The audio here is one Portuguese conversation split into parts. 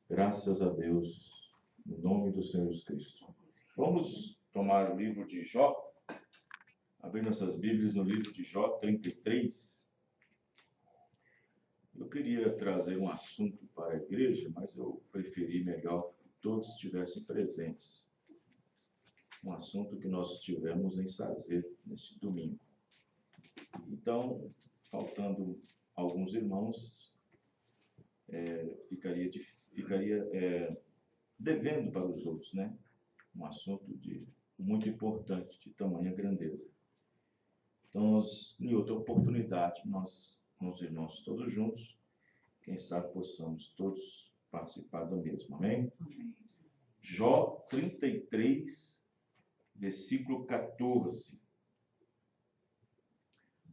Graças a Deus, no nome do Senhor Jesus Cristo. Vamos tomar o livro de Jó, abrir nossas Bíblias no livro de Jó 33. Eu queria trazer um assunto para a igreja, mas eu preferi melhor que todos estivessem presentes. Um assunto que nós tivemos em Sazer neste domingo. Então, faltando alguns irmãos, ficaria devendo para os outros, né? Um assunto muito importante, de tamanha grandeza. Então, em outra oportunidade, nós, com os irmãos todos juntos, quem sabe possamos todos participar do mesmo, amém? Jó 33, versículo 14.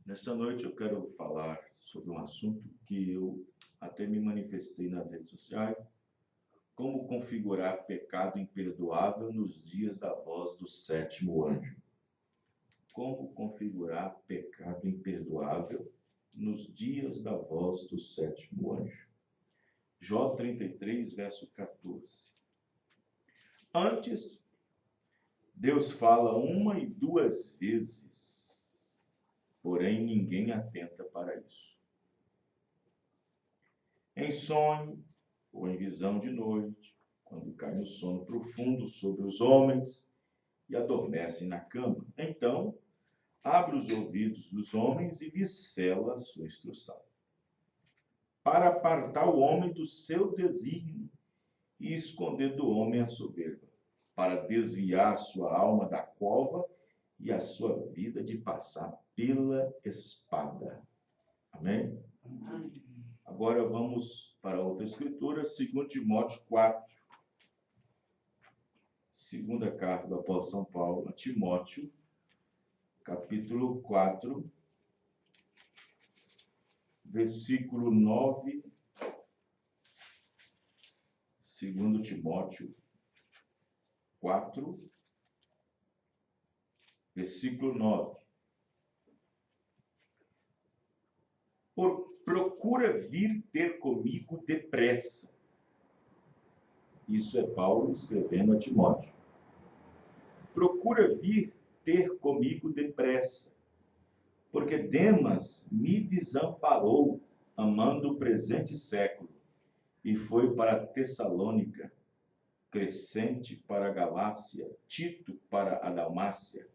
Nesta noite eu quero falar sobre um assunto que eu até me manifestei nas redes sociais: como configurar pecado imperdoável nos dias da voz do sétimo anjo. Como configurar pecado imperdoável nos dias da voz do sétimo anjo. Jó 33, verso 14. Antes, Deus fala uma e duas vezes, porém ninguém atenta para isso. Em sonho ou em visão de noite, quando cai no sono profundo sobre os homens e adormecem na cama, então abre os ouvidos dos homens e lhes cela a sua instrução, para apartar o homem do seu desígnio e esconder do homem a soberba, para desviar sua alma da cova e a sua vida de passar pela espada. Amém? Amém. Agora vamos para outra escritura, 2 Timóteo 4. Segunda carta do apóstolo São Paulo a Timóteo, capítulo 4, versículo 9. 2 Timóteo 4, versículo 9. Procura vir ter comigo depressa. Isso é Paulo escrevendo a Timóteo. Procura vir ter comigo depressa, porque Demas me desamparou, amando o presente século, e foi para Tessalônica, Crescente para a Galácia, Tito para a Dalmácia.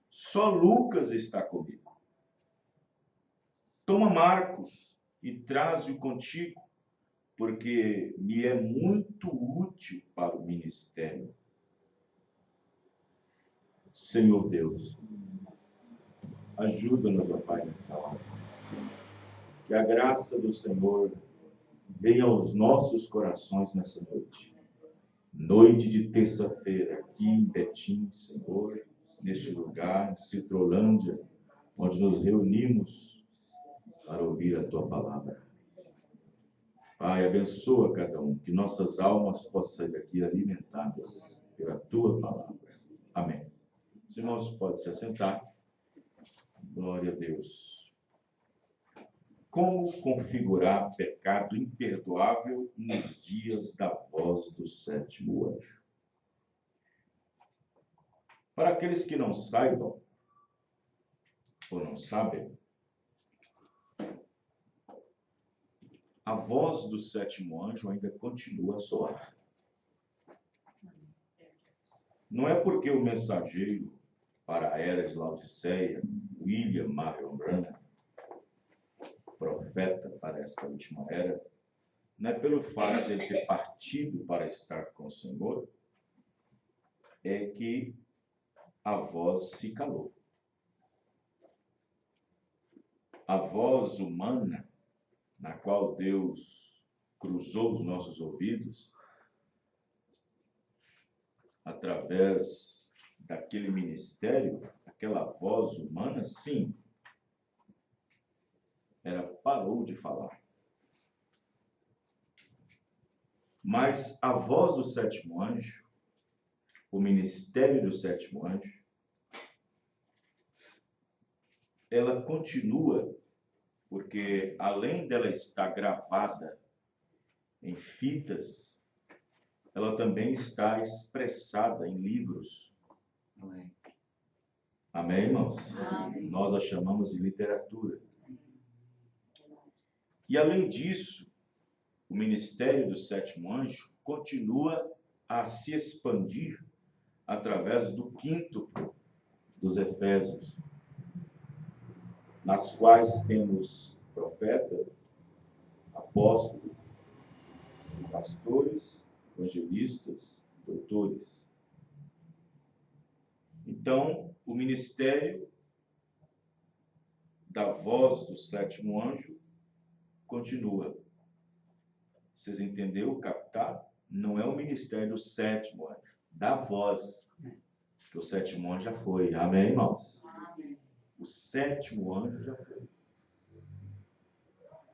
Só Lucas está comigo. Toma Marcos e traze-o contigo, porque me é muito útil para o ministério. Senhor Deus, ajuda-nos, ó Pai, nessa hora. Que a graça do Senhor venha aos nossos corações nessa noite. Noite de terça-feira, aqui em Betim, Senhor, neste lugar, em Citrolândia, onde nos reunimos para ouvir a Tua palavra. Pai, abençoa cada um, que nossas almas possam sair daqui alimentadas pela Tua palavra. Amém. Os irmãos podem se assentar. Glória a Deus. Como configurar pecado imperdoável nos dias da voz do sétimo anjo? Para aqueles que não saibam, ou não sabem, a voz do sétimo anjo ainda continua a soar. Não é porque o mensageiro para a era de Laodiceia, William Marion Branham, profeta para esta última era, não é pelo fato de ele ter partido para estar com o Senhor, é que a voz se calou. A voz humana, na qual Deus cruzou os nossos ouvidos, através daquele ministério, aquela voz humana, sim, ela parou de falar. Mas a voz do sétimo anjo, o ministério do sétimo anjo, ela continua, porque além dela estar gravada em fitas, ela também está expressada em livros. Amém. Amém, irmãos? Amém. Nós a chamamos de literatura. E além disso, o ministério do sétimo anjo continua a se expandir através do quíntuplo dos Efésios, nas quais temos profeta, apóstolo, pastores, evangelistas, doutores. Então, o ministério da voz do sétimo anjo continua. Vocês entenderam, captar? Não é o ministério do sétimo anjo, da voz. Que o sétimo anjo já foi. Amém, irmãos? Amém. O sétimo anjo já foi.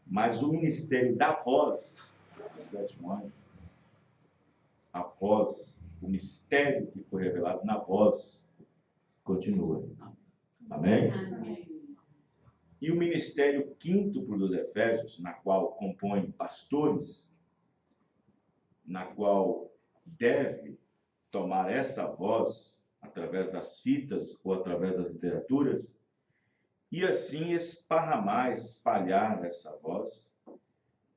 Mas o ministério da voz do sétimo anjo, a voz, o mistério que foi revelado na voz, continua. Amém? Amém. E o ministério quíntuplo dos Efésios, na qual compõem pastores, na qual deve tomar essa voz através das fitas ou através das literaturas, e assim esparramar, espalhar essa voz,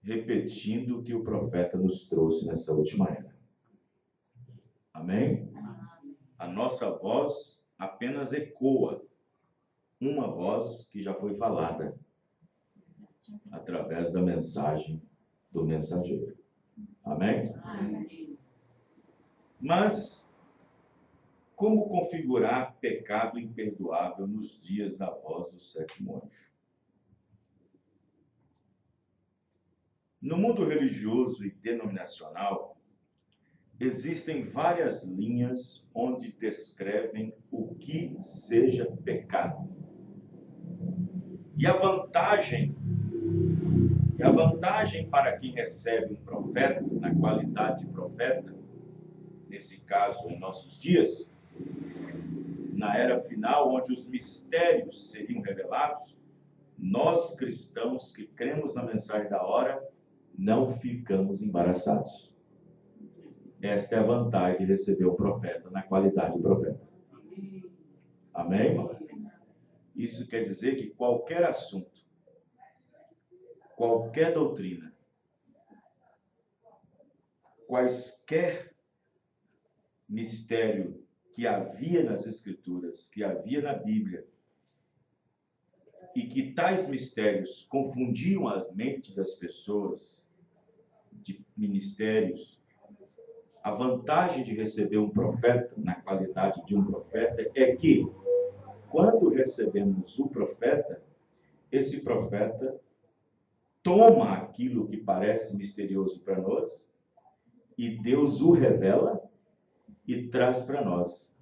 repetindo o que o profeta nos trouxe nessa última era. Amém? A nossa voz apenas ecoa uma voz que já foi falada através da mensagem do mensageiro. Amém? Amém. Mas como configurar pecado imperdoável nos dias da voz do sétimo anjo? No mundo religioso e denominacional, existem várias linhas onde descrevem o que seja pecado. E a vantagem para quem recebe um profeta, na qualidade de profeta, nesse caso em nossos dias, na era final, onde os mistérios seriam revelados, nós cristãos que cremos na mensagem da hora, não ficamos embaraçados. Esta é a vantagem de receber o profeta na qualidade de profeta. Amém? Isso quer dizer que qualquer assunto, qualquer doutrina, quaisquer mistério que havia nas Escrituras, que havia na Bíblia, e que tais mistérios confundiam a mente das pessoas, de ministérios, a vantagem de receber um profeta, na qualidade de um profeta, é que, quando recebemos o profeta, esse profeta toma aquilo que parece misterioso para nós, e Deus o revela e traz para nós.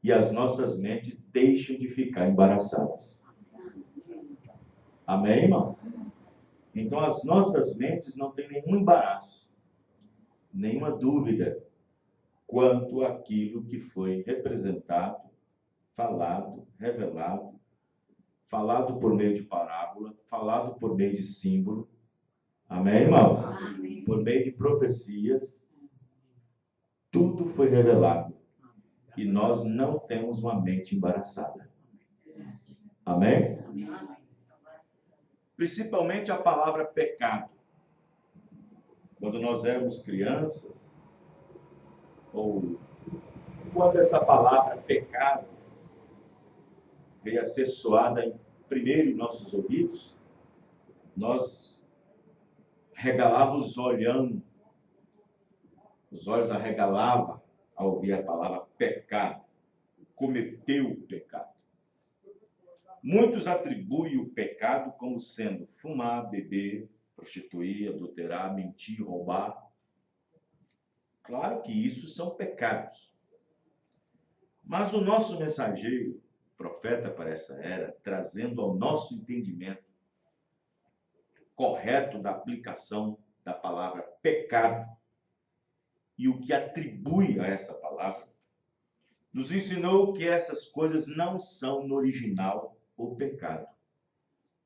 E as nossas mentes deixam de ficar embaraçadas. Amém, irmãos? Então as nossas mentes não têm nenhum embaraço, nenhuma dúvida quanto àquilo que foi representado, falado, revelado, falado por meio de parábola, falado por meio de símbolo. Amém, irmãos? Amém. Por meio de profecias, tudo foi revelado. E nós não temos uma mente embaraçada. Amém? Amém. Principalmente a palavra pecado. Quando nós éramos crianças, ou quando essa palavra pecado veio a ser soada primeiro em nossos ouvidos, nós regalávamos olhando, os olhos arregalavam ao ouvir a palavra pecado, cometeu o pecado. Muitos atribuem o pecado como sendo fumar, beber, prostituir, adulterar, mentir, roubar. Claro que isso são pecados. Mas o nosso mensageiro, profeta para essa era, trazendo ao nosso entendimento correto da aplicação da palavra pecado e o que atribui a essa palavra, nos ensinou que essas coisas não são no original o pecado,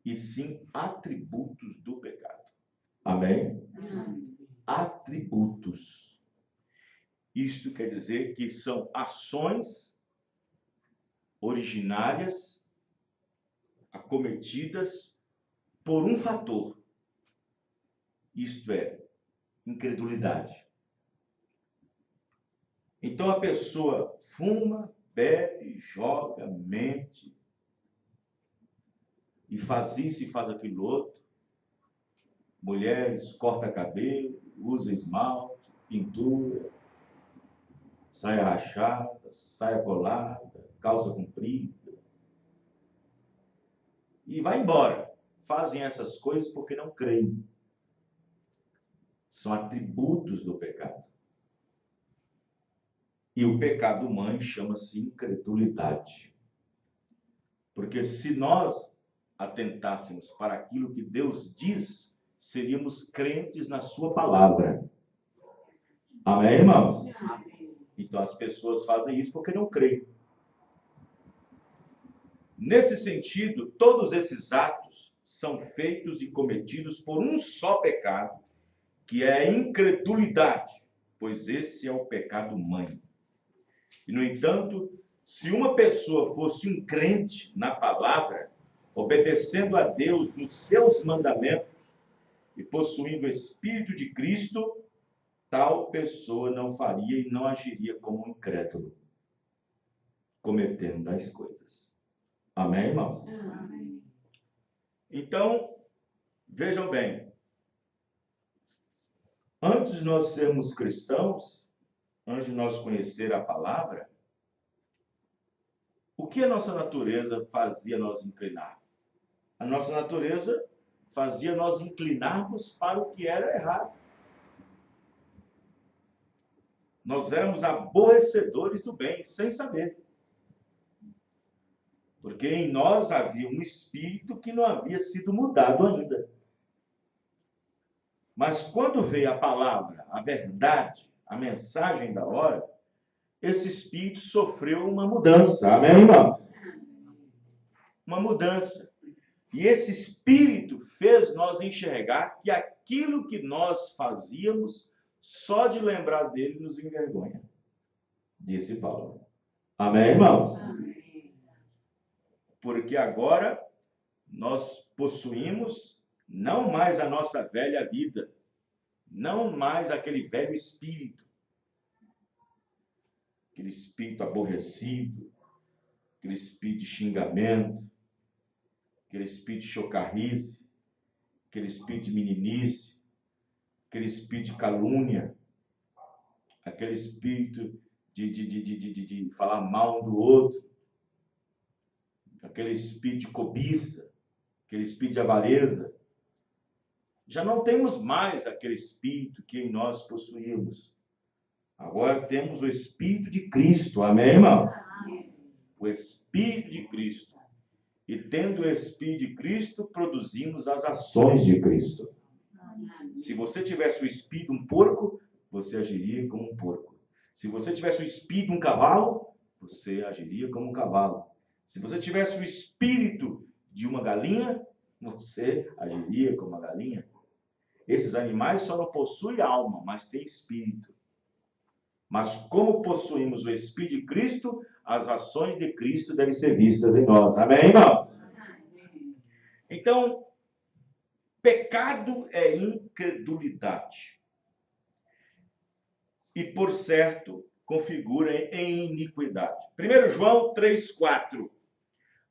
e sim atributos do pecado. Amém? Amém. Isto quer dizer que são ações originárias acometidas por um fator, isto é, incredulidade. Então a pessoa fuma, bebe, joga, mente, e faz isso e faz aquilo outro. Mulheres, corta cabelo, usa esmalte, pintura, saia rachada, saia colada, calça comprida. E vai embora. Fazem essas coisas porque não creem. São atributos do pecado. E o pecado mãe chama-se incredulidade. Porque se nós atentássemos para aquilo que Deus diz, seríamos crentes na sua palavra. Amém, irmãos? Então as pessoas fazem isso porque não creem. Nesse sentido, todos esses atos são feitos e cometidos por um só pecado, que é a incredulidade, pois esse é o pecado mãe. E, no entanto, se uma pessoa fosse um crente na palavra, obedecendo a Deus nos seus mandamentos e possuindo o Espírito de Cristo, tal pessoa não faria e não agiria como um incrédulo, cometendo tais coisas. Amém, irmãos? Amém. Então, vejam bem, antes de nós sermos cristãos, antes de nós conhecer a palavra, o que a nossa natureza fazia nós inclinar? A nossa natureza fazia nós inclinarmos para o que era errado. Nós éramos aborrecedores do bem, sem saber. Porque em nós havia um espírito que não havia sido mudado ainda. Mas quando veio a palavra, a verdade, a mensagem da hora, esse espírito sofreu uma mudança. Amém, irmão? Uma mudança. E esse espírito fez nós enxergar que aquilo que nós fazíamos, só de lembrar dele nos envergonha. Disse Paulo. Amém, irmãos? Amém. Porque agora nós possuímos não mais a nossa velha vida, não mais aquele velho espírito, aquele espírito aborrecido, aquele espírito de xingamento, aquele espírito de chocarrice, aquele espírito de meninice, aquele espírito de calúnia, aquele espírito de falar mal do outro, aquele espírito de cobiça, aquele espírito de avareza. Já não temos mais aquele espírito que em nós possuímos. Agora temos o Espírito de Cristo. Amém, irmão? Amém. O Espírito de Cristo. E tendo o Espírito de Cristo, produzimos as ações de Cristo. Amém. Se você tivesse o espírito de um porco, você agiria como um porco. Se você tivesse o espírito de um cavalo, você agiria como um cavalo. Se você tivesse o espírito de uma galinha, você agiria como uma galinha. Esses animais só não possuem alma, mas têm espírito. Mas como possuímos o Espírito de Cristo, as ações de Cristo devem ser vistas em nós. Amém, irmão? Então, pecado é incredulidade. E, por certo, configura em iniquidade. 1 João 3,4.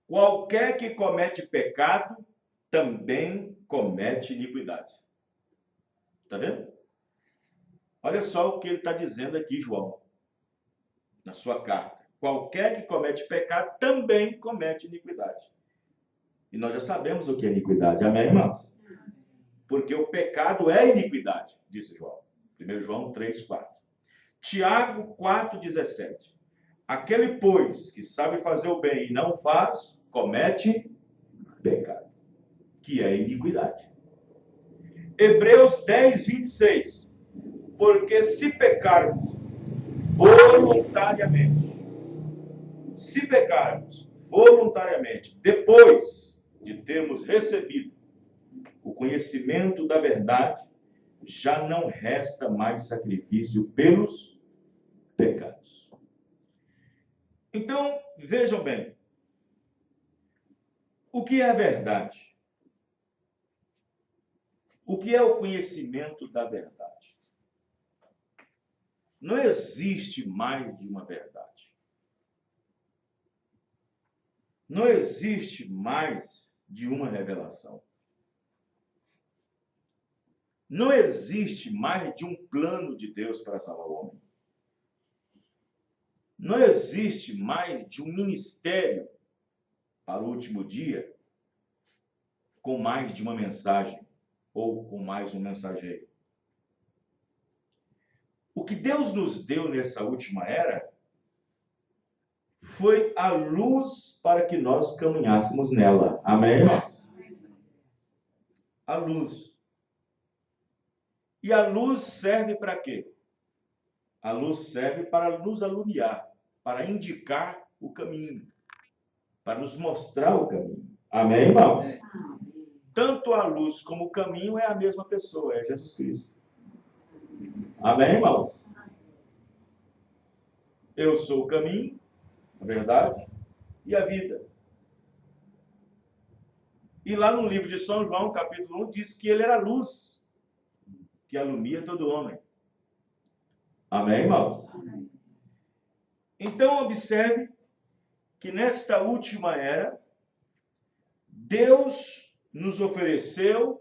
Qualquer que comete pecado, também comete iniquidade. Está vendo? Olha só o que ele está dizendo aqui, João, na sua carta. Qualquer que comete pecado também comete iniquidade. E nós já sabemos o que é iniquidade. Amém, irmãos? Porque o pecado é iniquidade, disse João. 1 João 3,4. Tiago 4,17. Aquele, pois, que sabe fazer o bem e não faz, comete pecado, que é iniquidade. Hebreus 10:26. Porque se pecarmos voluntariamente, depois de termos recebido o conhecimento da verdade, já não resta mais sacrifício pelos pecados. Então, vejam bem, o que é a verdade? O que é o conhecimento da verdade? Não existe mais de uma verdade. Não existe mais de uma revelação. Não existe mais de um plano de Deus para salvar o homem. Não existe mais de um ministério para o último dia com mais de uma mensagem ou com mais um mensageiro. O que Deus nos deu nessa última era foi a luz para que nós caminhássemos nela. Amém, irmãos? A luz. E a luz serve para quê? A luz serve para nos alumiar, para indicar o caminho, para nos mostrar o caminho. Amém, irmãos? Tanto a luz como o caminho é a mesma pessoa, é Jesus Cristo. Amém, irmãos? Eu sou o caminho, a verdade e a vida. E lá no livro de São João, capítulo 1, diz que ele era a luz que alumia todo homem. Amém, irmãos? Amém. Então, observe que nesta última era, Deus nos ofereceu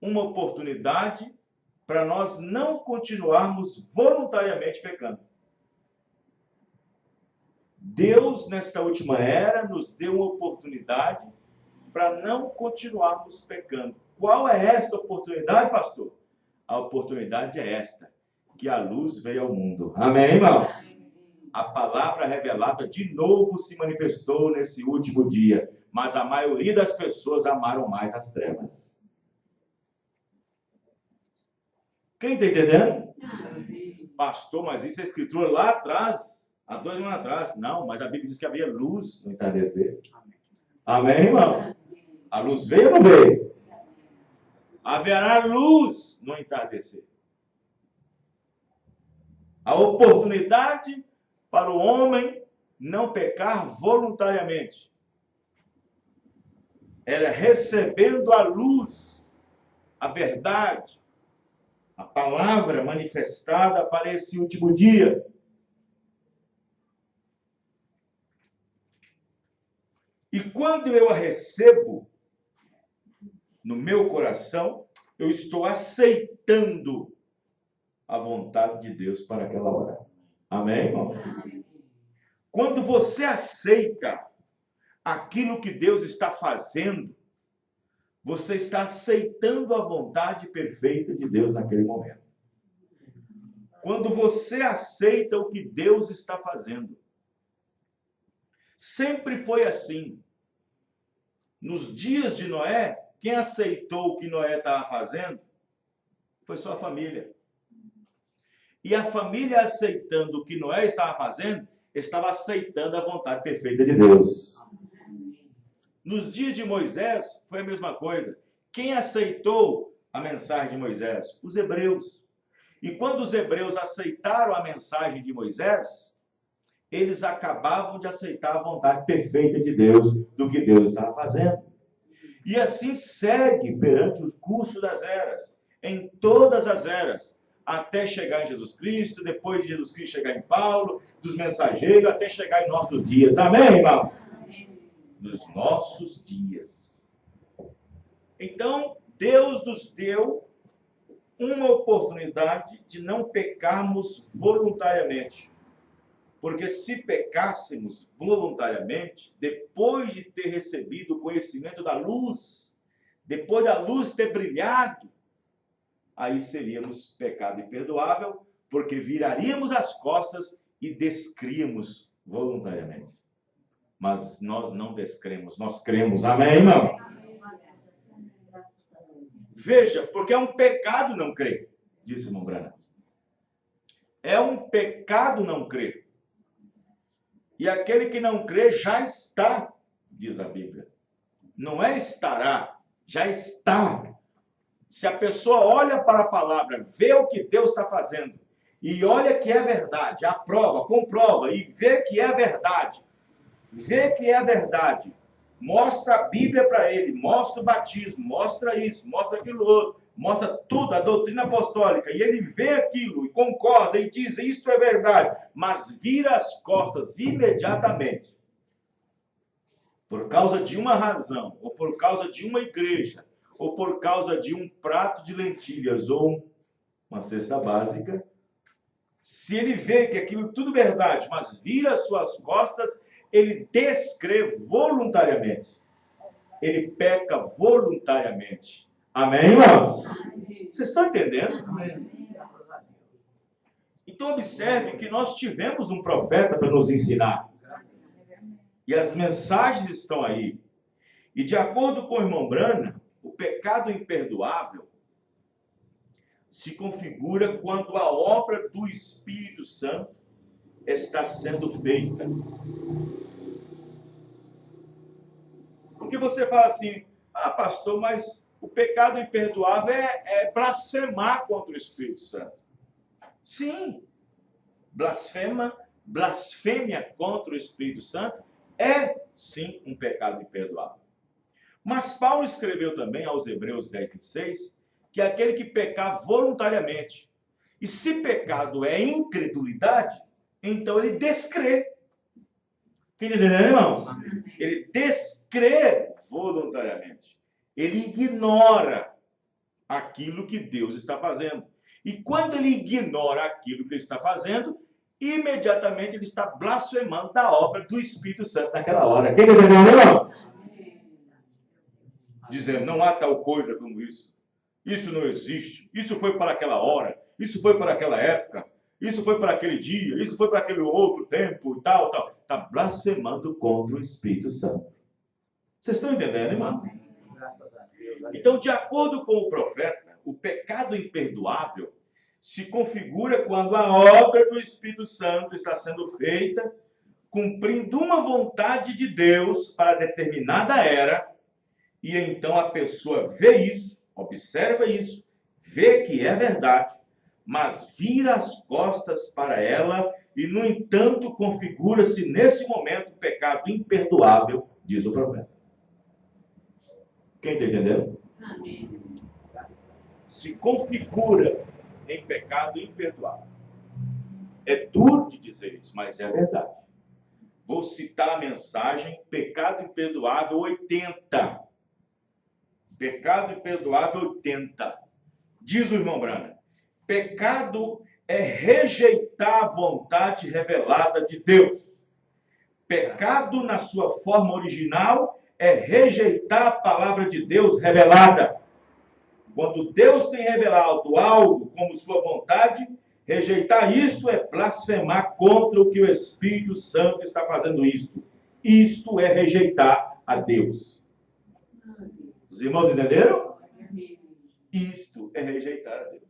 uma oportunidade para nós não continuarmos voluntariamente pecando. Deus, nesta última era, nos deu uma oportunidade para não continuarmos pecando. Qual é esta oportunidade, pastor? A oportunidade é esta, que a luz veio ao mundo. Amém, irmãos? A palavra revelada de novo se manifestou nesse último dia, mas a maioria das pessoas amaram mais as trevas. Quem está entendendo? Pastor, mas isso é escritura lá atrás, há 2 anos atrás. Não, mas a Bíblia diz que havia luz no entardecer. Amém, irmãos? A luz veio ou não veio? Haverá luz no entardecer. A oportunidade para o homem não pecar voluntariamente. Era recebendo a luz, a verdade, a palavra manifestada para esse último dia. E quando eu a recebo no meu coração, eu estou aceitando a vontade de Deus para aquela hora. Amém, irmão? Quando você aceita aquilo que Deus está fazendo, você está aceitando a vontade perfeita de Deus naquele momento. Quando você aceita o que Deus está fazendo. Sempre foi assim. Nos dias de Noé, quem aceitou o que Noé estava fazendo foi sua família. E a família aceitando o que Noé estava fazendo, estava aceitando a vontade perfeita de Deus. Nos dias de Moisés, foi a mesma coisa. Quem aceitou a mensagem de Moisés? Os hebreus. E quando os hebreus aceitaram a mensagem de Moisés, eles acabavam de aceitar a vontade perfeita de Deus, do que Deus estava fazendo. E assim segue perante o curso das eras, em todas as eras, até chegar em Jesus Cristo, depois de Jesus Cristo chegar em Paulo, dos mensageiros, até chegar em nossos dias. Amém, irmão? Nos nossos dias. Então, Deus nos deu uma oportunidade de não pecarmos voluntariamente. Porque se pecássemos voluntariamente, depois de ter recebido o conhecimento da luz, depois da luz ter brilhado, aí seríamos pecado imperdoável, porque viraríamos as costas e descríamos voluntariamente. Mas nós não descremos, nós cremos. Amém, irmão? Veja, porque é um pecado não crer, disse o irmão Branham. É um pecado não crer. E aquele que não crê já está, diz a Bíblia. Não é estará, já está. Se a pessoa olha para a palavra, vê o que Deus está fazendo e olha que é verdade, aprova, comprova e vê que é verdade, vê que é verdade, mostra a Bíblia para ele, mostra o batismo, mostra isso, mostra aquilo outro, mostra tudo, a doutrina apostólica, e ele vê aquilo e concorda e diz, isso é verdade, mas vira as costas imediatamente, por causa de uma razão, ou por causa de uma igreja, ou por causa de um prato de lentilhas, ou uma cesta básica, se ele vê que aquilo tudo é verdade, mas vira as suas costas, ele descrê voluntariamente. Ele peca voluntariamente. Amém, irmãos? Vocês estão entendendo? Então, observe que nós tivemos um profeta para nos ensinar. E as mensagens estão aí. E de acordo com o irmão Brana, o pecado imperdoável se configura quando a obra do Espírito Santo está sendo feita. Porque você fala assim, pastor, mas o pecado imperdoável é blasfemar contra o Espírito Santo. Sim, blasfêmia contra o Espírito Santo é, sim, um pecado imperdoável. Mas Paulo escreveu também aos Hebreus 10, 26, que é aquele que pecar voluntariamente. E se pecado é incredulidade, então ele descrê. Entendeu, irmãos? Ele descrê voluntariamente. Ele ignora aquilo que Deus está fazendo. E quando ele ignora aquilo que ele está fazendo, imediatamente ele está blasfemando da obra do Espírito Santo naquela hora. Quem entendeu, irmão? Dizendo, não há tal coisa como isso. Isso não existe. Isso foi para aquela hora. Isso foi para aquela época. Isso foi para aquele dia. Isso foi para aquele outro tempo e tal, tal. Está blasfemando contra o Espírito Santo. Vocês estão entendendo, irmão? Então, de acordo com o profeta, o pecado imperdoável se configura quando a obra do Espírito Santo está sendo feita, cumprindo uma vontade de Deus para determinada era, e então a pessoa vê isso, observa isso, vê que é verdade, mas vira as costas para ela e, no entanto, configura-se nesse momento o pecado imperdoável, diz o profeta. Quem está entendendo? Amém. Se configura em pecado imperdoável. É duro de dizer isso, mas é verdade. Vou citar a mensagem, pecado imperdoável 80. Pecado imperdoável 80. Diz o irmão Brana, pecado é rejeitar a vontade revelada de Deus. Pecado, na sua forma original, é rejeitar a palavra de Deus revelada. Quando Deus tem revelado algo como sua vontade, rejeitar isto é blasfemar contra o que o Espírito Santo está fazendo isto. Isto é rejeitar a Deus. Os irmãos entenderam? Isto é rejeitar a Deus.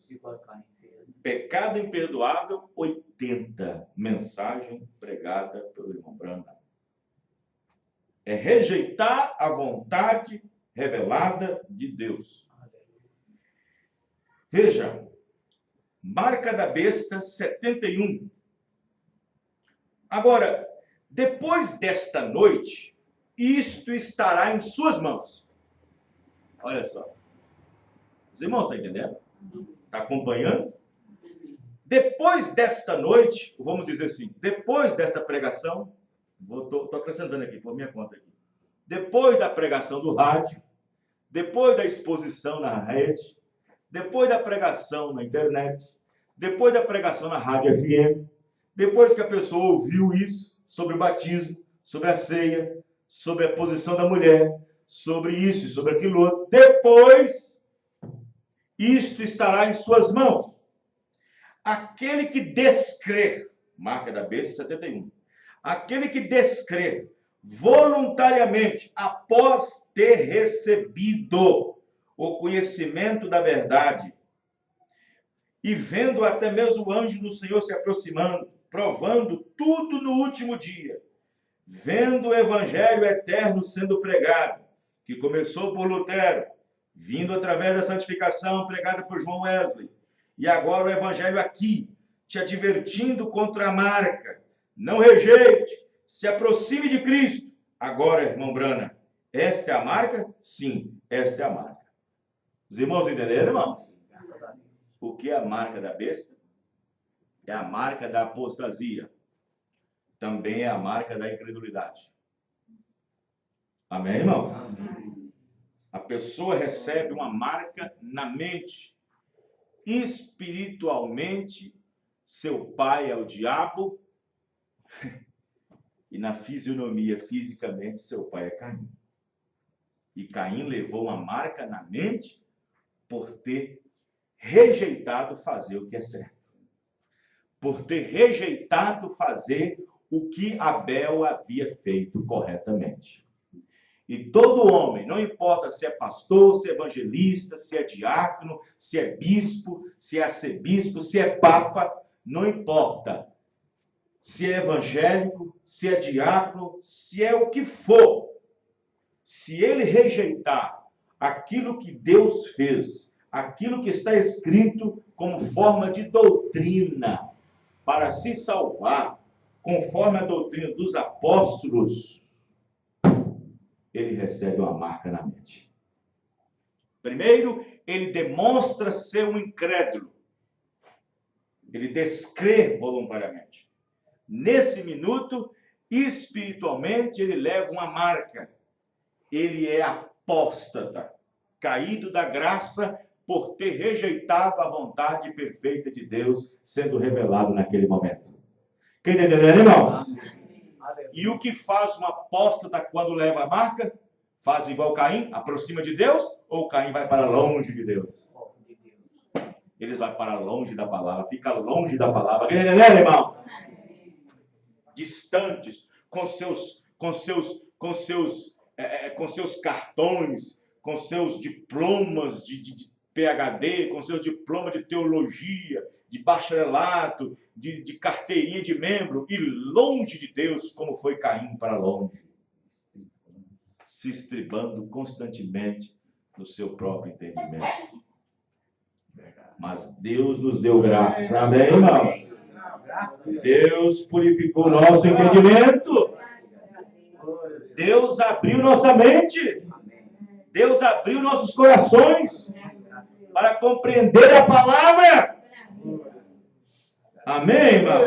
Pecado imperdoável 80. Mensagem pregada pelo irmão Brana. É rejeitar a vontade revelada de Deus. Veja, marca da besta 71. Agora, depois desta noite, isto estará em suas mãos. Olha só. Os irmãos estão entendendo? Está acompanhando? Depois desta noite, vamos dizer assim, depois desta pregação, estou acrescentando aqui, por minha conta aqui. Depois da pregação do rádio, depois da exposição na rede, depois da pregação na internet, depois da pregação na rádio FM, depois que a pessoa ouviu isso, sobre o batismo, sobre a ceia, sobre a posição da mulher, sobre isso e sobre aquilo outro, depois, isto estará em suas mãos. Aquele que descrer, marca da besta 71, aquele que descrer voluntariamente, após ter recebido o conhecimento da verdade, e vendo até mesmo o anjo do Senhor se aproximando, provando tudo no último dia, vendo o evangelho eterno sendo pregado, que começou por Lutero, vindo através da santificação pregada por João Wesley, e agora o evangelho aqui, te advertindo contra a marca. Não rejeite, se aproxime de Cristo. Agora, irmão Brana, esta é a marca? Sim, esta é a marca. Os irmãos entenderam, irmão? O que é a marca da besta? É a marca da apostasia. Também é a marca da incredulidade. Amém, irmãos? A pessoa recebe uma marca na mente. Espiritualmente, seu pai é o diabo. E na fisionomia, fisicamente, seu pai é Caim. E Caim levou uma marca na mente por ter rejeitado fazer o que é certo. Por ter rejeitado fazer o que Abel havia feito corretamente. E todo homem, não importa se é pastor, se é evangelista, se é diácono, se é bispo, se é arcebispo, se é papa, não importa se é evangélico, se é diácono, se é o que for. Se ele rejeitar aquilo que Deus fez, aquilo que está escrito como forma de doutrina para se salvar, conforme a doutrina dos apóstolos, ele recebe uma marca na mente. Primeiro, ele demonstra ser um incrédulo. Ele descrê voluntariamente. Nesse minuto, espiritualmente, ele leva uma marca. Ele é apóstata, caído da graça por ter rejeitado a vontade perfeita de Deus sendo revelado naquele momento. Quem está entendendo, irmão? E o que faz um apóstata quando leva a marca? Faz igual Caim? Aproxima de Deus? Ou Caim vai para longe de Deus? Eles vão para longe da palavra, fica longe da palavra. Quem está entendendo, irmão? Distantes, com seus cartões, com seus diplomas de PhD, com seus diplomas de teologia, de bacharelato, de carteirinha de membro, e longe de Deus, como foi Caim para longe, se estribando constantemente no seu próprio entendimento. Mas Deus nos deu graça, amém, irmão? Deus purificou o nosso entendimento. Deus abriu nossa mente. Deus abriu nossos corações para compreender a palavra. Amém, irmão?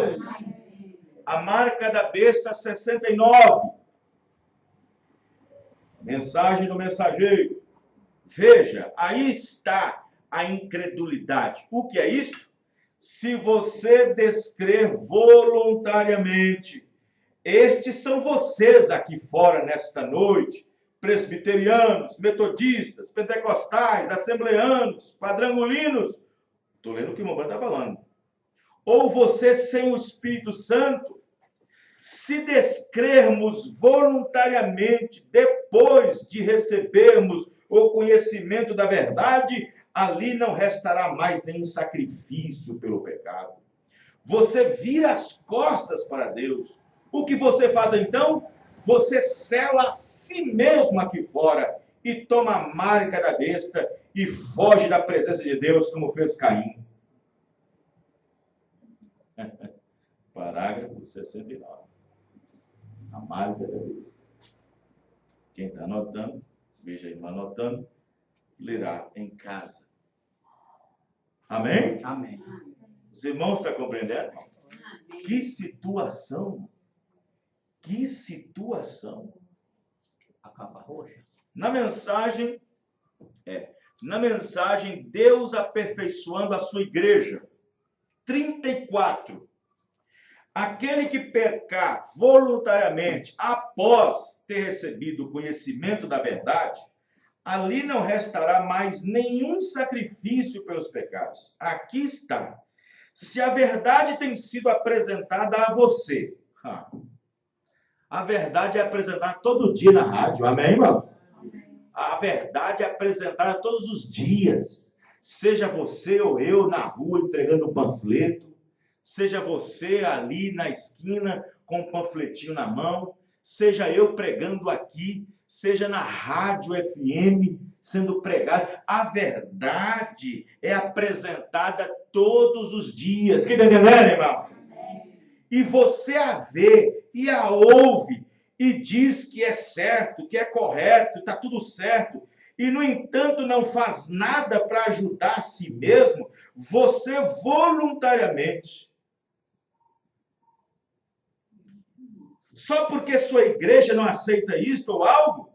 A marca da besta 69. Mensagem do mensageiro. Veja, aí está a incredulidade. O que é isso? Se você descrer voluntariamente, estes são vocês aqui fora nesta noite, presbiterianos, metodistas, pentecostais, assembleanos, quadrangulinos. Estou lendo o que o irmão está falando. Ou você sem o Espírito Santo, se descrermos voluntariamente depois de recebermos o conhecimento da verdade, ali não restará mais nenhum sacrifício pelo pecado. Você vira as costas para Deus. O que você faz então? Você sela a si mesmo aqui fora e toma a marca da besta e foge da presença de Deus como fez Caim. Parágrafo 69. A marca da besta. Quem está anotando, veja aí, anotando, lerá em casa. Amém? Amém. Os irmãos estão compreendendo? Amém. Que situação! Que situação! A capa roxa. Na mensagem, Deus aperfeiçoando a sua igreja. 34. Aquele que pecar voluntariamente após ter recebido o conhecimento da verdade, ali não restará mais nenhum sacrifício pelos pecados. Aqui está. Se a verdade tem sido apresentada a você, a verdade é apresentada todo dia na rádio, amém, irmão? A verdade é apresentada todos os dias. Seja você ou eu na rua entregando um panfleto, seja você ali na esquina com um panfletinho na mão, seja eu pregando aqui, seja na rádio FM sendo pregado. A verdade é apresentada todos os dias. Que entendendo, irmão? E você a vê e a ouve e diz que é certo, que é correto, está tudo certo, e no entanto não faz nada para ajudar a si mesmo, você voluntariamente, só porque sua igreja não aceita isto ou algo,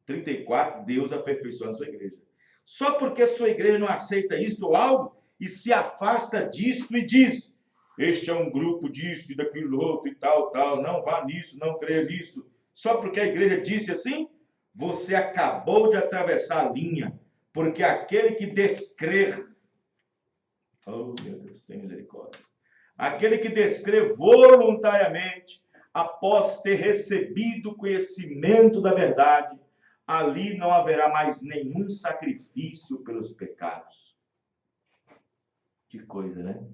34, Deus aperfeiçoando sua igreja. Só porque sua igreja não aceita isto ou algo, e se afasta disso e diz, este é um grupo disso e daquilo outro e tal, não vá nisso, não creia nisso. Só porque a igreja disse assim, você acabou de atravessar a linha, porque aquele que descrer, oh meu Deus, tem misericórdia, aquele que descrer voluntariamente, após ter recebido conhecimento da verdade, ali não haverá mais nenhum sacrifício pelos pecados. Que coisa, né?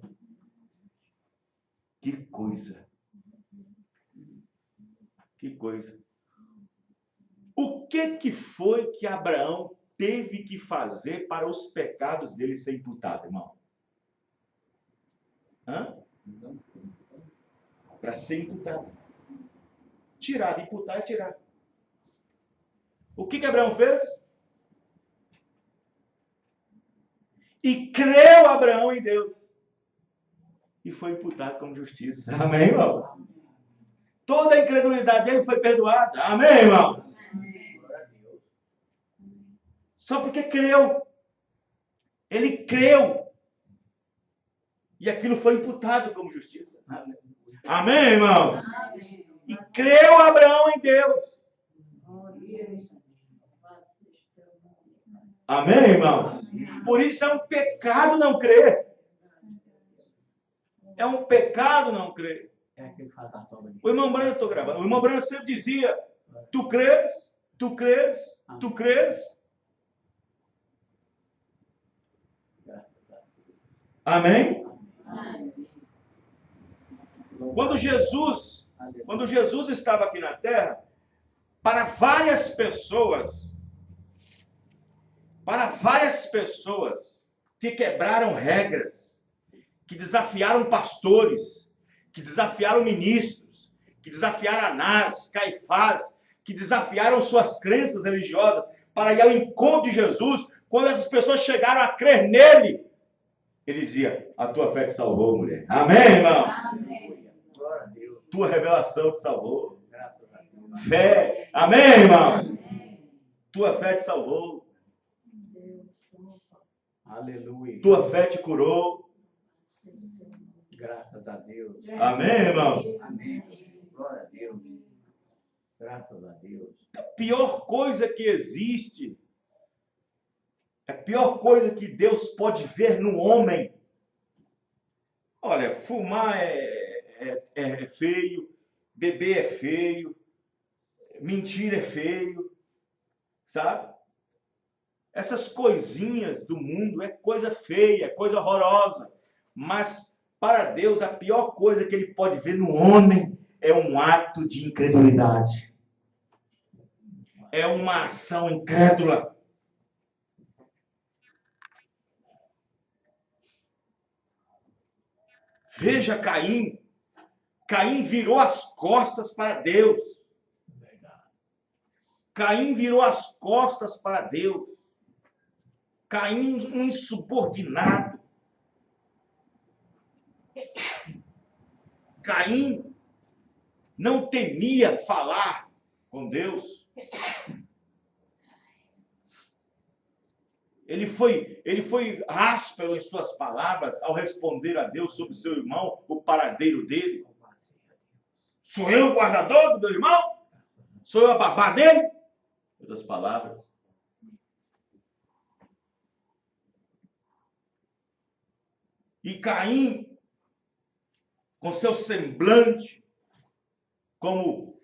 Que coisa. Que coisa. O que foi que Abraão teve que fazer para os pecados dele ser imputado, irmão? Para ser imputado. Tirado, imputar é tirar. O que Abraão fez? E creu Abraão em Deus. E foi imputado como justiça. Amém, irmão? Toda a incredulidade dele foi perdoada. Amém, irmão? Só porque creu. Ele creu. E aquilo foi imputado como justiça. Amém, irmão? E creu Abraão em Deus. Amém, irmãos? Por isso é um pecado não crer. É um pecado não crer. O irmão Branham, eu estou gravando. O irmão Branham sempre dizia, tu crês, tu crês, tu crês. Amém? Quando Jesus estava aqui na terra, para várias pessoas que quebraram regras, que desafiaram pastores, que desafiaram ministros, que desafiaram Anás, Caifás, que desafiaram suas crenças religiosas para ir ao encontro de Jesus, quando essas pessoas chegaram a crer nele, ele dizia, a tua fé te salvou, mulher. Amém, irmão? Amém. Tua revelação te salvou. Fé. Amém, irmão? Tua fé te salvou. Aleluia. Tua fé te curou. Graças a Deus. Amém, irmão? Amém. Glória a Deus. Graças a Deus. A pior coisa que existe, a pior coisa que Deus pode ver no homem. Olha, fumar é feio, beber é feio, mentir é feio, sabe? Essas coisinhas do mundo é coisa feia, é coisa horrorosa. Mas, para Deus, a pior coisa que Ele pode ver no homem é um ato de incredulidade. É uma ação incrédula. Veja Caim. Caim virou as costas para Deus. Caim virou as costas para Deus. Caim, um insubordinado. Caim não temia falar com Deus. Ele foi áspero em suas palavras ao responder a Deus sobre seu irmão, o paradeiro dele. Sou eu o guardador do meu irmão? Sou eu a babá dele? Outras palavras. E Caim, com seu semblante, como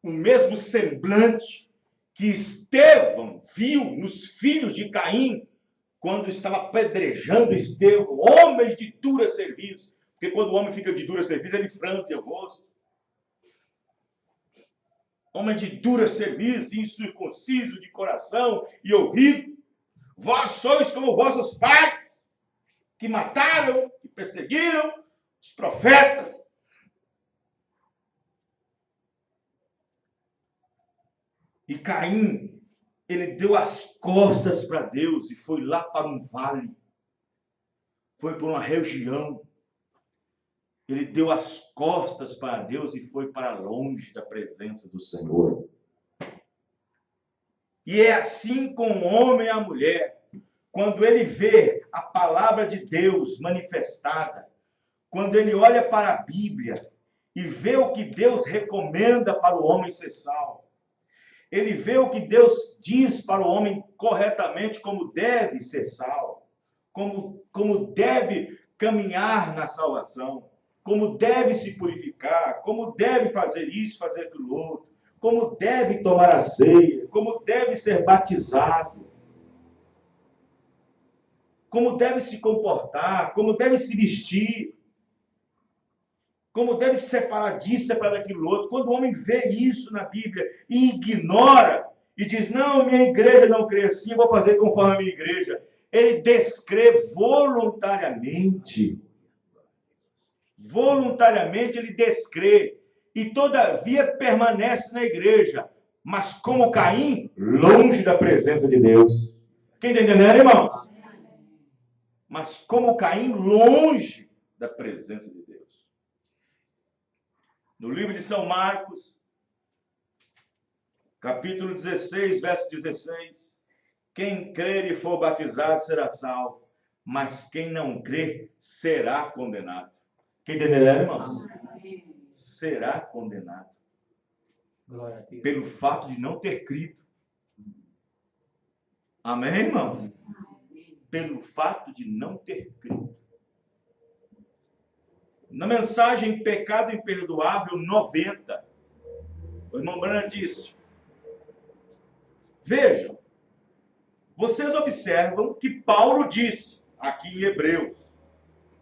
o mesmo semblante que Estevão viu nos filhos de Caim, quando estava apedrejando Estevão, homem de dura serviço. Porque quando o homem fica de dura serviço, ele franze o rosto. Homem de dura serviço, incircunciso de coração e ouvido. Vós sois como vossos pais. que mataram, que perseguiram os profetas. E Caim, ele deu as costas para Deus e foi lá para um vale. Foi para uma região. Ele deu as costas para Deus e foi para longe da presença do Senhor. E é assim com o homem e a mulher. Quando ele vê a palavra de Deus manifestada, quando ele olha para a Bíblia e vê o que Deus recomenda para o homem ser salvo, ele vê o que Deus diz para o homem corretamente como deve ser salvo, como deve caminhar na salvação, como deve se purificar, como deve fazer isso, fazer aquilo outro, como deve tomar a ceia, como deve ser batizado, como deve se comportar, como deve se vestir, como deve se separar disso, separar daquilo outro. Quando o homem vê isso na Bíblia e ignora, e diz, não, minha igreja não crê assim, eu vou fazer conforme a minha igreja. Ele descrê voluntariamente. Voluntariamente ele descrê. E todavia permanece na igreja. Mas como Caim, longe da presença de Deus. Quem está entendendo, irmão? Mas como Caim, longe da presença de Deus. No livro de São Marcos, capítulo 16, verso 16. Quem crer e for batizado será salvo, mas quem não crer será condenado. Quem entendeu, irmãos? Será condenado. Pelo fato de não ter crido. Amém, irmãos? Pelo fato de não ter crido. Na mensagem Pecado Imperdoável 90, o irmão Branham disse, vejam, vocês observam que Paulo disse, aqui em Hebreus,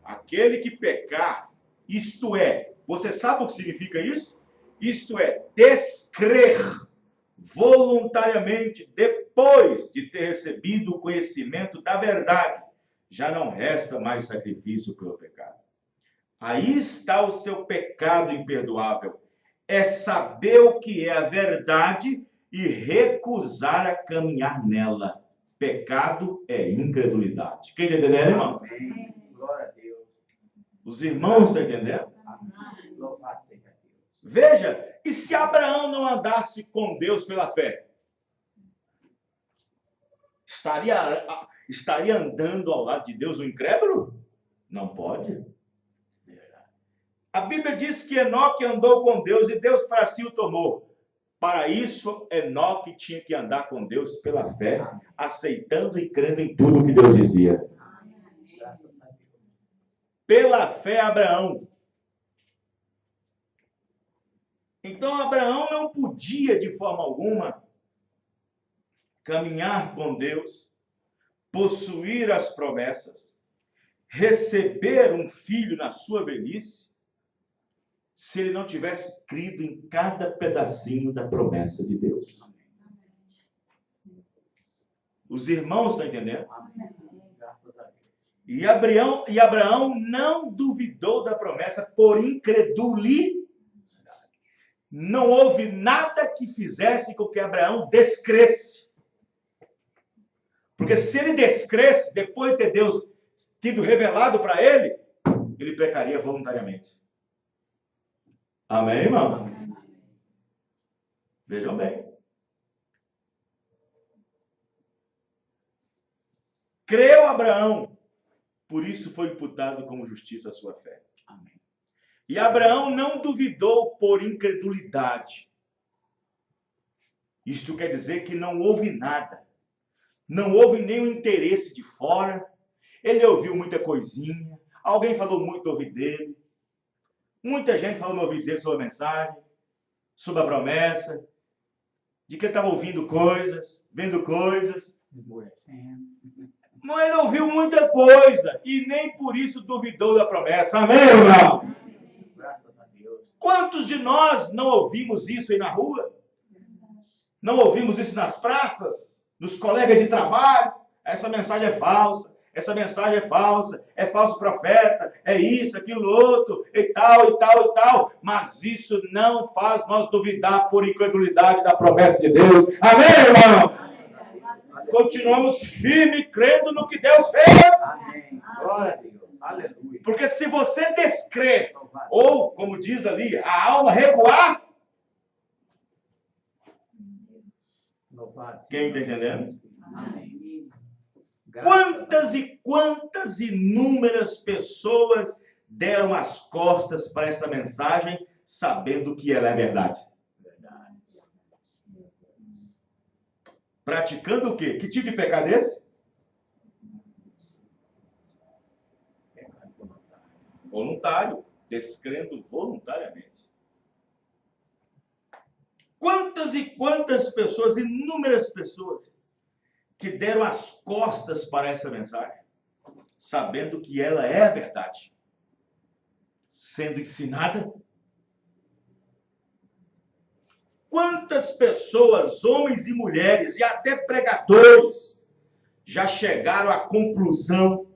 aquele que pecar, isto é, você sabe o que significa isso? Isto é, descrer voluntariamente, depois de ter recebido o conhecimento da verdade, já não resta mais sacrifício pelo pecado. Aí está o seu pecado imperdoável. É saber o que é a verdade e recusar a caminhar nela. Pecado é incredulidade. Quem está entendendo, irmão? Amém. Glória a Deus. Os irmãos estão entendendo? Amém. Louvado seja Deus. Veja, e se Abraão não andasse com Deus pela fé? Estaria andando ao lado de Deus o incrédulo? Não pode. A Bíblia diz que Enoque andou com Deus e Deus para si o tomou. Para isso, Enoque tinha que andar com Deus pela fé, aceitando e crendo em tudo que Deus dizia. Pela fé, Abraão. Então, Abraão não podia, de forma alguma, caminhar com Deus, possuir as promessas, receber um filho na sua velhice, se ele não tivesse crido em cada pedacinho da promessa de Deus. Os irmãos estão entendendo? E Abraão não duvidou da promessa por incredulidade. Não houve nada que fizesse com que Abraão descresse. Porque se ele descresse, depois de ter Deus tido revelado para ele, ele pecaria voluntariamente. Amém, irmão? Vejam bem. Creu Abraão, por isso foi imputado como justiça a sua fé. Amém. E Abraão não duvidou por incredulidade. Isto quer dizer que não houve nada. Não houve nenhum interesse de fora. Ele ouviu muita coisinha. Alguém falou muito no ouvido dele. Muita gente falou no ouvido dele sobre a mensagem, sobre a promessa, de que ele estava ouvindo coisas, vendo coisas. Mas ele ouviu muita coisa e nem por isso duvidou da promessa. Amém, irmão? Graças a Deus. Quantos de nós não ouvimos isso aí na rua? Não ouvimos isso nas praças, nos colegas de trabalho? Essa mensagem é falsa, essa mensagem é falso profeta, é isso, aquilo outro, e tal, e tal, e tal. Mas isso não faz nós duvidar por incredulidade da promessa de Deus. Amém, irmão? Continuamos firmes, crendo no que Deus fez. Amém. Glória a Deus. Aleluia. Porque se você descrer, ou, como diz ali, a alma recuar, quem está entendendo? Amém. Quantas e quantas inúmeras pessoas deram as costas para essa mensagem, sabendo que ela é verdade? Praticando o quê? Que tipo de pecado é esse? Voluntário. Descrendo voluntariamente. Quantas e quantas pessoas, inúmeras pessoas, que deram as costas para essa mensagem, sabendo que ela é a verdade, sendo ensinada? Quantas pessoas, homens e mulheres, e até pregadores, já chegaram à conclusão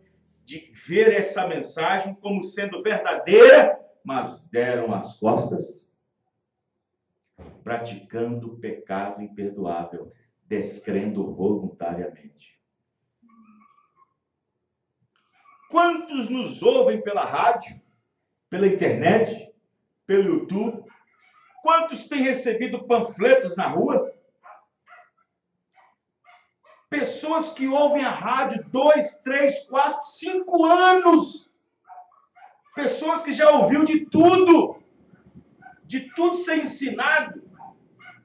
de ver essa mensagem como sendo verdadeira, mas deram as costas? Praticando pecado imperdoável, descrendo voluntariamente. Quantos nos ouvem pela rádio, pela internet, pelo YouTube? Quantos têm recebido panfletos na rua? Pessoas que ouvem a rádio 2, 3, 4, 5 anos. Pessoas que já ouviu de tudo ser ensinado.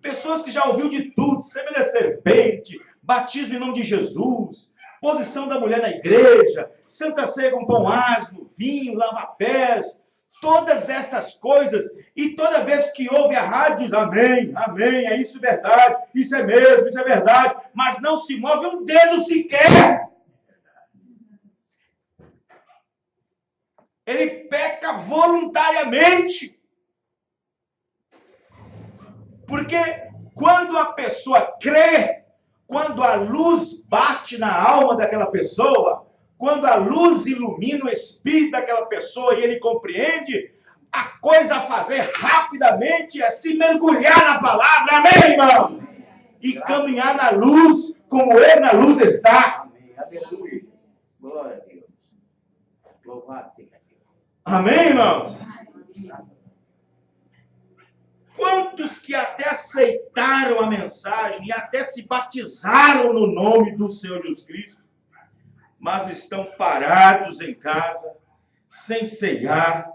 Pessoas que já ouviu de tudo, semente da serpente, batismo em nome de Jesus, posição da mulher na igreja, Santa Ceia com pão asno, vinho, lava-pés, todas estas coisas, e toda vez que ouve a rádio diz amém, amém, é isso verdade, isso é mesmo, isso é verdade, mas não se move um dedo sequer. Ele peca voluntariamente. Porque quando a pessoa crê, quando a luz bate na alma daquela pessoa, quando a luz ilumina o espírito daquela pessoa e ele compreende, a coisa a fazer rapidamente é se mergulhar na palavra, amém, irmão? E caminhar na luz, como ele na luz está. Amém. Aleluia. Glória a Deus. Louvado seja Deus. Amém, irmãos? Quantos que até aceitaram a mensagem e até se batizaram no nome do Senhor Jesus Cristo, mas estão parados em casa, sem ceiar,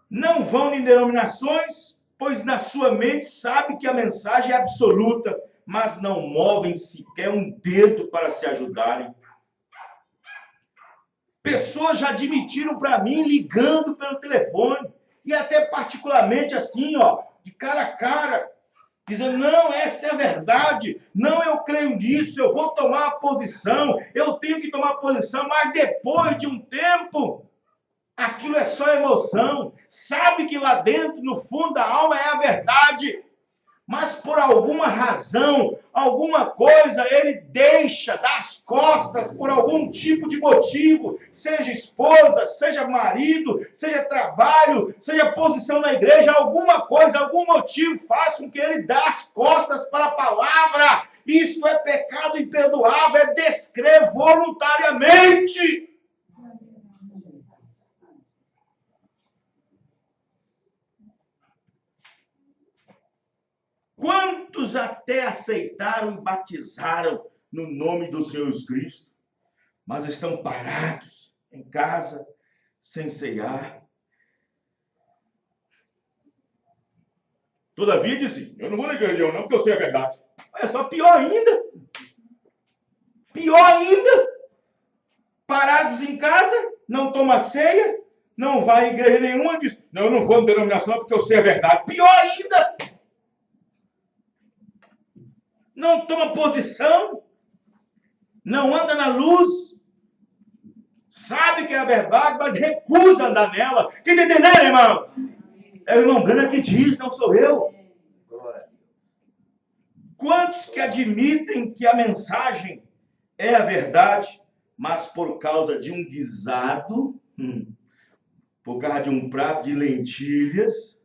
não vão em denominações, pois na sua mente sabe que a mensagem é absoluta, mas não movem sequer um dedo para se ajudarem. Pessoas já admitiram para mim, ligando pelo telefone, e até particularmente assim, de cara a cara, dizendo, não, esta é a verdade, não, eu creio nisso, eu vou tomar a posição, eu tenho que tomar a posição, mas depois de um tempo, aquilo é só emoção, sabe que lá dentro, no fundo da alma é a verdade, mas por alguma razão, alguma coisa, ele deixa, dá as costas por algum tipo de motivo, seja esposa, seja marido, seja trabalho, seja posição na igreja, alguma coisa, algum motivo faz com que ele dê as costas para a palavra. Isso é pecado imperdoável, é descrer voluntariamente. Quantos até aceitaram e batizaram no nome do Senhor Jesus Cristo, mas estão parados em casa, sem ceiar? Todavia dizem, eu não vou na igreja não, porque eu sei a verdade. É só pior ainda. Pior ainda. Parados em casa, não toma ceia, não vai à igreja nenhuma, diz, não, eu não vou na denominação porque eu sei a verdade. Pior ainda. Não toma posição, não anda na luz, sabe que é a verdade, mas recusa andar nela. Quem está entendendo, irmão? É o irmão Brana que diz, não sou eu. Quantos que admitem que a mensagem é a verdade, mas por causa de um guisado, por causa de um prato de lentilhas,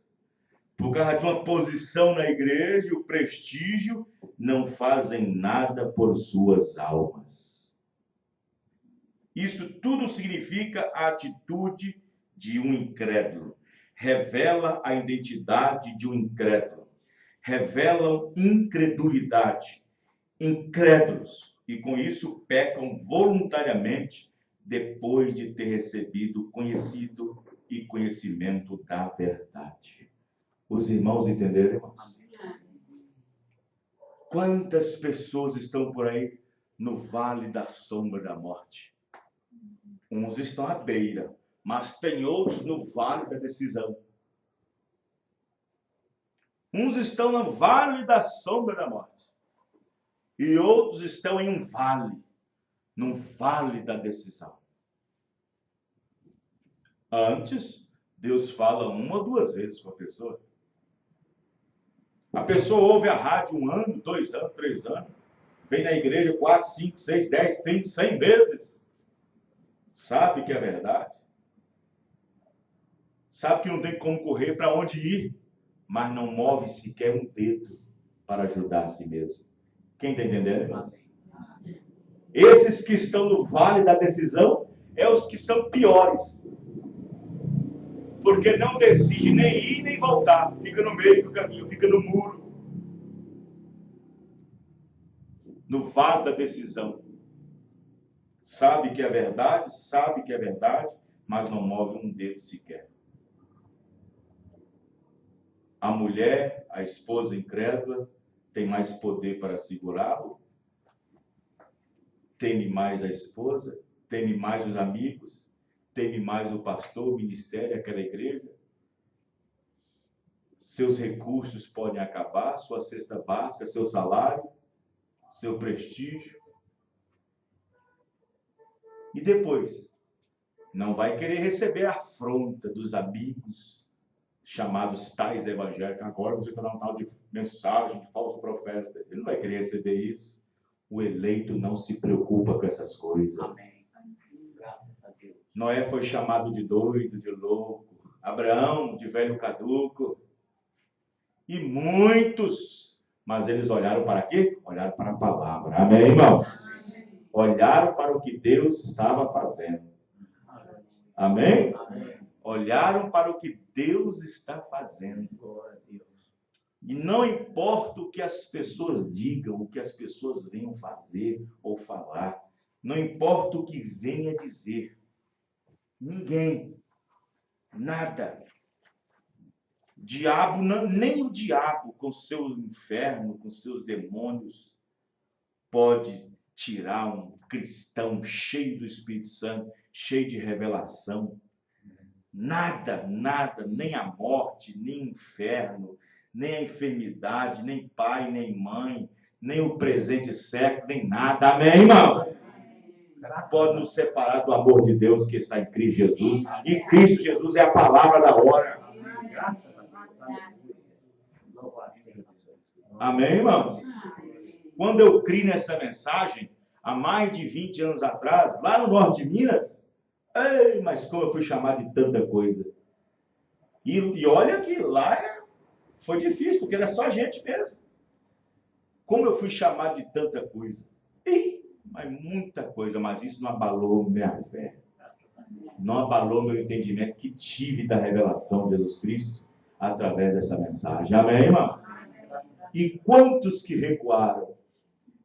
por causa de uma posição na igreja, o prestígio, não fazem nada por suas almas. Isso tudo significa a atitude de um incrédulo. Revela a identidade de um incrédulo. Revelam incredulidade. Incrédulos. E com isso pecam voluntariamente depois de ter recebido conhecimento da verdade. Os irmãos entenderam, irmãos? Quantas pessoas estão por aí no vale da sombra da morte? Uns estão à beira, mas tem outros no vale da decisão. Uns estão no vale da sombra da morte. E outros estão em um vale, num vale da decisão. Antes, Deus fala 1 ou 2 vezes com a pessoa. A pessoa ouve a rádio 1 ano, 2 anos, 3 anos. Vem na igreja 4, 5, 6, 10, 30, 100 vezes. Sabe que é verdade. Sabe que não tem como correr, para onde ir. Mas não move sequer um dedo para ajudar a si mesmo. Quem está entendendo, irmãos? Esses que estão no vale da decisão, é os que são piores. Porque não decide nem ir nem voltar. Fica no meio do caminho, fica no muro. No vale da decisão. Sabe que é verdade, mas não move um dedo sequer. A mulher, a esposa incrédula, tem mais poder para segurá-lo? Teme mais a esposa? Teme mais os amigos? Teme mais o pastor, o ministério, aquela igreja? Seus recursos podem acabar, sua cesta básica, seu salário, seu prestígio. E depois, não vai querer receber a afronta dos amigos, chamados tais evangélicos. Agora você está dando um tal de mensagem de falso profeta. Ele não vai querer receber isso. O eleito não se preocupa com essas coisas. Amém. Noé foi chamado de doido, de louco. Abraão, de velho caduco. E muitos. Mas eles olharam para quê? Olharam para a palavra. Amém, irmãos? Olharam para o que Deus estava fazendo. Amém? Amém. Olharam para o que Deus está fazendo. E não importa o que as pessoas digam, o que as pessoas venham fazer ou falar. Não importa o que venha dizer. Ninguém. Nada. Diabo, nem o diabo com seu inferno, com seus demônios, pode tirar um cristão cheio do Espírito Santo, cheio de revelação. Nada, nem a morte, nem o inferno, nem a enfermidade, nem pai, nem mãe, nem o presente século, nem nada. Amém, irmão? Pode nos separar do amor de Deus que está em Cristo Jesus. E Cristo Jesus é a palavra da hora. Amém, irmãos? Quando eu criei nessa mensagem, há mais de 20 anos atrás, lá no norte de Minas, mas como eu fui chamado de tanta coisa. E olha que lá foi difícil, porque era só gente mesmo. Como eu fui chamado de tanta coisa. Mas muita coisa, mas isso não abalou minha fé. Não abalou meu entendimento que tive da revelação de Jesus Cristo através dessa mensagem. Amém, irmãos? E quantos que recuaram?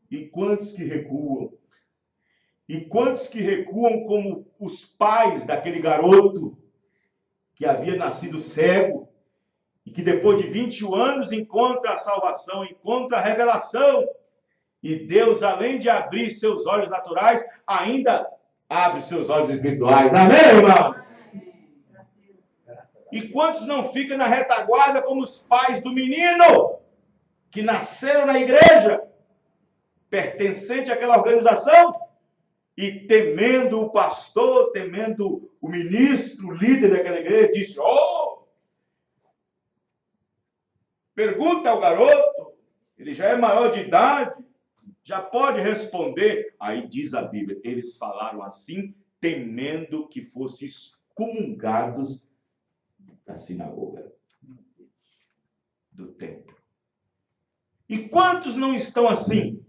E quantos que recuam? E quantos que recuam como os pais daquele garoto que havia nascido cego e que depois de 21 anos encontra a salvação, encontra a revelação. E Deus, além de abrir seus olhos naturais, ainda abre seus olhos espirituais. Amém, irmão? E quantos não ficam na retaguarda como os pais do menino que nasceram na igreja, pertencente àquela organização, e temendo o pastor, temendo o ministro, o líder daquela igreja, disse: pergunta ao garoto, ele já é maior de idade, Já pode responder. Aí diz a Bíblia, eles falaram assim, temendo que fossem excomungados da sinagoga, do templo. E quantos não estão assim?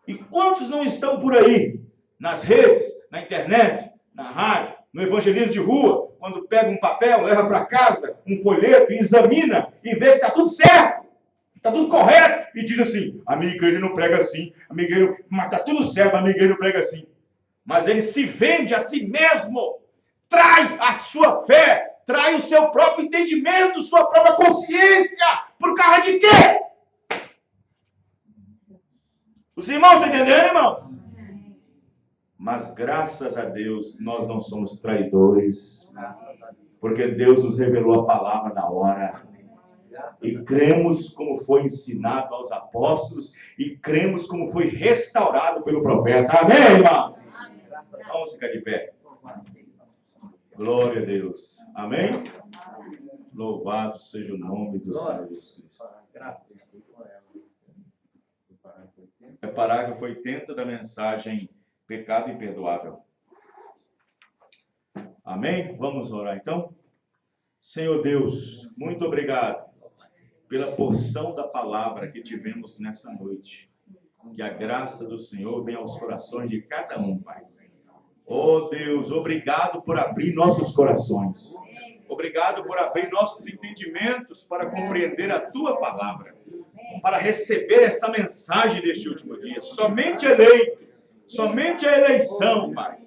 E quantos não estão por aí, nas redes, na internet, na rádio, no evangelismo de rua, quando pega um papel, leva para casa, um folheto, e examina e vê que está tudo certo, está tudo correto, e diz assim, a minha igreja não prega assim, a minha igreja, mas está tudo certo, a minha igreja não prega assim. Mas ele se vende a si mesmo, trai a sua fé, trai o seu próprio entendimento, sua própria consciência, por causa de quê? Os irmãos estão entendendo, irmão? Mas graças a Deus, nós não somos traidores, porque Deus nos revelou a palavra na hora. E cremos como foi ensinado aos apóstolos, e cremos como foi restaurado pelo profeta. Amém, irmão? Vamos ficar de pé. Glória a Deus. Amém? Louvado seja o nome do Senhor Jesus Cristo. É parágrafo 80 da mensagem Pecado Imperdoável. Amém? Vamos orar então? Senhor Deus, muito obrigado pela porção da palavra que tivemos nessa noite. Que a graça do Senhor venha aos corações de cada um, Pai. Oh Deus, obrigado por abrir nossos corações. Obrigado por abrir nossos entendimentos para compreender a Tua palavra. Para receber essa mensagem deste último dia. Somente eleito, somente a eleição, Pai.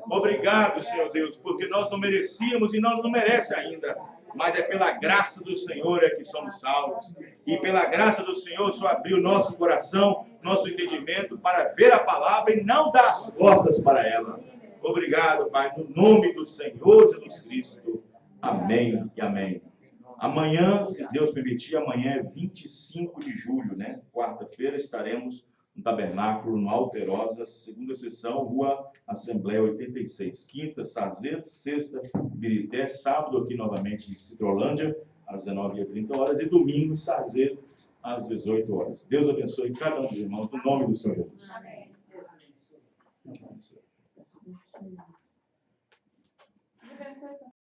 Obrigado, Senhor Deus, porque nós não merecíamos e nós não merece ainda. Mas é pela graça do Senhor é que somos salvos. E pela graça do Senhor, o Senhor abriu nosso coração, nosso entendimento para ver a palavra e não dar as costas para ela. Obrigado, Pai, no nome do Senhor Jesus Cristo. Amém e amém. Amanhã, se Deus permitir, amanhã é 25 de julho, né? Quarta-feira estaremos no Tabernáculo, no Alterosas, segunda sessão, Rua Assembleia 86. Quinta, Sarzeto, sexta, Birité, sábado aqui novamente em Citrolândia, às 19h30, e domingo, Sarzeto, às 18h. Deus abençoe cada um dos irmãos, no nome do Senhor Jesus. Amém.